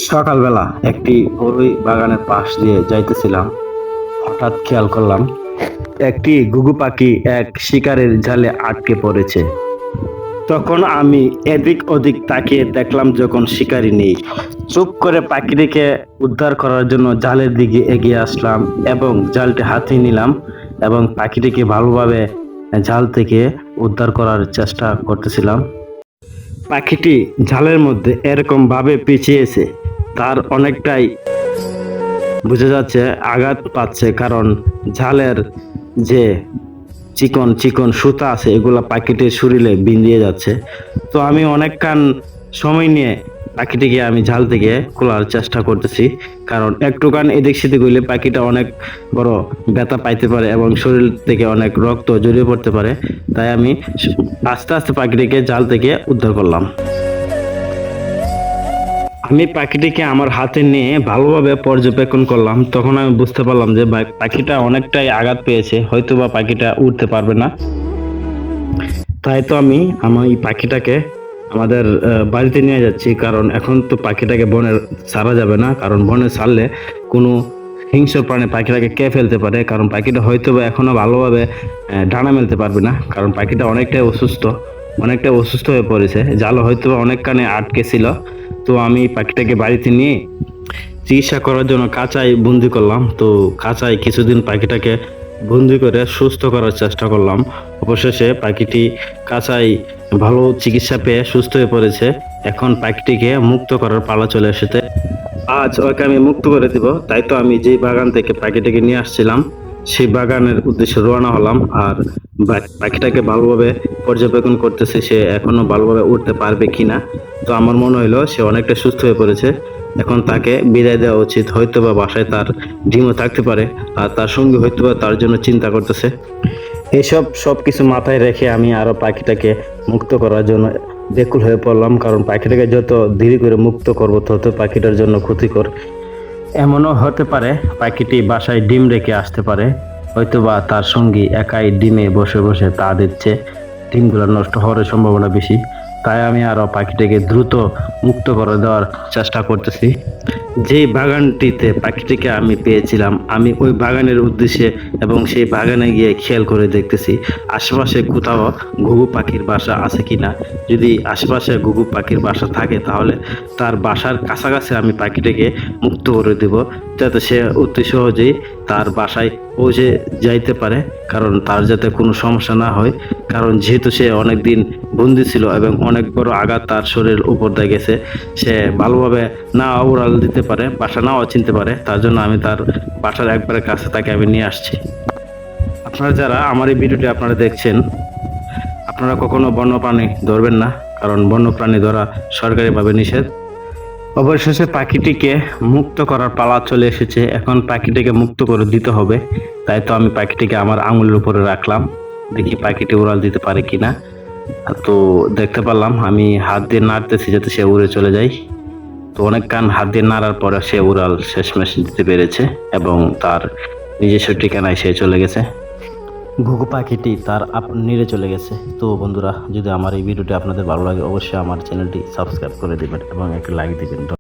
সকালবেলা একটি বড়ই বাগানের পাশ দিয়ে যাইতেছিলাম। হঠাৎ খেয়াল করলাম একটি ঘুঘু পাখি এক শিকারের জালে আটকে পড়েছে। তখন আমি এদিক ওদিক তাকিয়ে দেখলাম যখন শিকারী নেই। চুপ করে পাখিটিকে উদ্ধার করার জন্য জালের দিকে এগিয়ে আসলাম এবং জালটি হাতে নিলাম এবং পাখিটিকে ভালোভাবে জাল থেকে উদ্ধার করার চেষ্টা করতেছিলাম। পাখিটি জালের মধ্যে এরকম ভাবে পিছিয়েছে, তার অনেকটাই বোঝা যাচ্ছে আঘাত পাচ্ছে, কারণ জালের যে চিকন চিকন সুতা আছে এগুলা পাখিটির শরীরে বিঁধিয়ে যাচ্ছে। তো আমি অনেকক্ষণ সময় নিয়ে পাখিটিকে আমি জাল থেকে খোলার চেষ্টা করতেছি, কারণ একটুখান এদিক সেদিক হইলে পাখিটা অনেক বড় ব্যথা পাইতে পারে এবং শরীর থেকে অনেক রক্ত জড়িয়ে পড়তে পারে। তাই আমি আস্তে আস্তে পাখিটিকে জাল থেকে উদ্ধার করলাম। আমি পাখিটিকে আমার হাতে নিয়ে ভালোভাবে পর্যবেক্ষণ করলাম। তখন আমি বুঝতে পারলাম যে পাখিটা অনেকটাই আঘাত পেয়েছে, হয়তোবা পাখিটা উড়তে পারবে না। তাই তো আমি আমার এই পাখিটাকে আমাদের বাড়িতে নিয়ে যাচ্ছি, কারণ এখন তো পাখিটাকে বনে ছাড়া যাবে না, কারণ বনে ছাড়লে কোনো হিংস্র প্রাণী পাখিটাকে কে ফেলতে পারে। কারণ পাখিটা হয়তোবা এখনো ভালোভাবে ডানা মেলতে পারবে না, কারণ পাখিটা অনেকটাই অসুস্থ হয়ে পড়েছে। জাল হয়তোবা অনেকখানে আটকে ছিল। তো আমি পাখিটাকে বাড়িতে নিয়ে চিকিৎসা করার জন্য কাঁচাই বন্দি করলাম। তো কাঁচাই কিছুদিন পাখিটাকে বন্দি করে সুস্থ করার চেষ্টা করলাম। অবশেষে পাখিটি কাঁচাই ভালো চিকিৎসা পেয়ে সুস্থ হয়ে পড়েছে। এখন পাখিটিকে মুক্ত করার পালা চলে এসেছে। আজ ওকে আমি মুক্ত করে দিব। তাই তো আমি যেই বাগান থেকে পাখিটাকে নিয়ে আসছিলাম সেই বাগানের উদ্দেশ্যে রওনা হলাম, আর পাখিটাকে ভালোভাবে পর্যবেক্ষণ করতেছি সে এখনো ভালোভাবে উঠতে পারবে কিনা। তো আমার মনে হইলো সে অনেকটা সুস্থ হয়ে পড়েছে, এখন তাকে বিদায় দেওয়া উচিত। হয়তোবা বাসায় তার ডিমও থাকতে পারে, আর তার সঙ্গে হয়তোবা তার জন্য চিন্তা করতেছে। এইসব সবকিছু মাথায় রেখে আমি আরো পাখিটাকে মুক্ত করার জন্য ব্যাকুল হয়ে পড়লাম, কারণ পাখিটাকে যত দেরি করে মুক্ত করব তত পাখিটার জন্য ক্ষতিকর। এমনও হতে পারে পাখিটি বাসায় ডিম রেখে আসতে পারে, হয়তোবা তার সঙ্গী একাই ডিমে বসে বসে তা দিচ্ছে, ডিমগুলো নষ্ট হওয়ার সম্ভাবনা বেশি। তাই আমি আরো পাখিটিকে দ্রুত মুক্ত করে দেওয়ার চেষ্টা করতেছি। যেই বাগানটিতে পাখিটিকে আমি পেয়েছিলাম আমি ওই বাগানের উদ্দেশ্যে এবং সেই বাগানে গিয়ে খেয়াল করে দেখতেছি আশেপাশে কোথাও ঘুঘু পাখির বাসা আছে কিনা। যদি আশেপাশে ঘুঘু পাখির বাসা থাকে তাহলে তার বাসার কাছাকাছি আমি পাখিটিকে মুক্ত করে দেব, যাতে সে অতি সহজেই তার বাসায় পৌঁছে যাইতে পারে, কারণ তার যাতে কোনো সমস্যা না হয়। কারণ যেহেতু সে অনেক দিন বন্দি ছিল এবং অনেক বড় আঘাত তার শরীরের উপর দিয়ে গেছে, সে ভালোভাবে না উড়াল দিতে পারে, বাসা নাও চিনতে পারে। তার জন্য আমি তার বাসার একবারে কাছে তাকে আমি নিয়ে আসছি। আপনারা যারা আমার এই ভিডিওটি আপনারা দেখছেন, আপনারা কখনো বন্যপ্রাণী ধরবেন না, কারণ বন্যপ্রাণী ধরা সরকারিভাবে নিষেধ। অবশেষে পাখিটিকে মুক্ত করার পালা চলে এসেছে, এখন পাখিটিকে মুক্ত করে দিতে হবে। তাই তো আমি পাখিটিকে আমার আঙুলের উপরে রাখলাম, দেখি পাখিটি উড়াল দিতে পারে কিনা। তো দেখতে পারলাম আমি হাত দিয়ে নাড়তেছি যাতে সে উড়ে চলে যায়। তো অনেকক্ষণ হাত দিয়ে নাড়ার পরে সে উড়াল শেষমেশ দিতে পেরেছে এবং তার নিজস্ব ঠিকানায় সে চলে গেছে। ঘুঘু পাখিটি তার নিড়ে চলে গেছে। তো বন্ধুরা, যদি আমার এই ভিডিওটি আপনাদের ভালো লাগে অবশ্যই আমার চ্যানেলটি সাবস্ক্রাইব করে দিবেন এবং একটা লাইক দিবেন।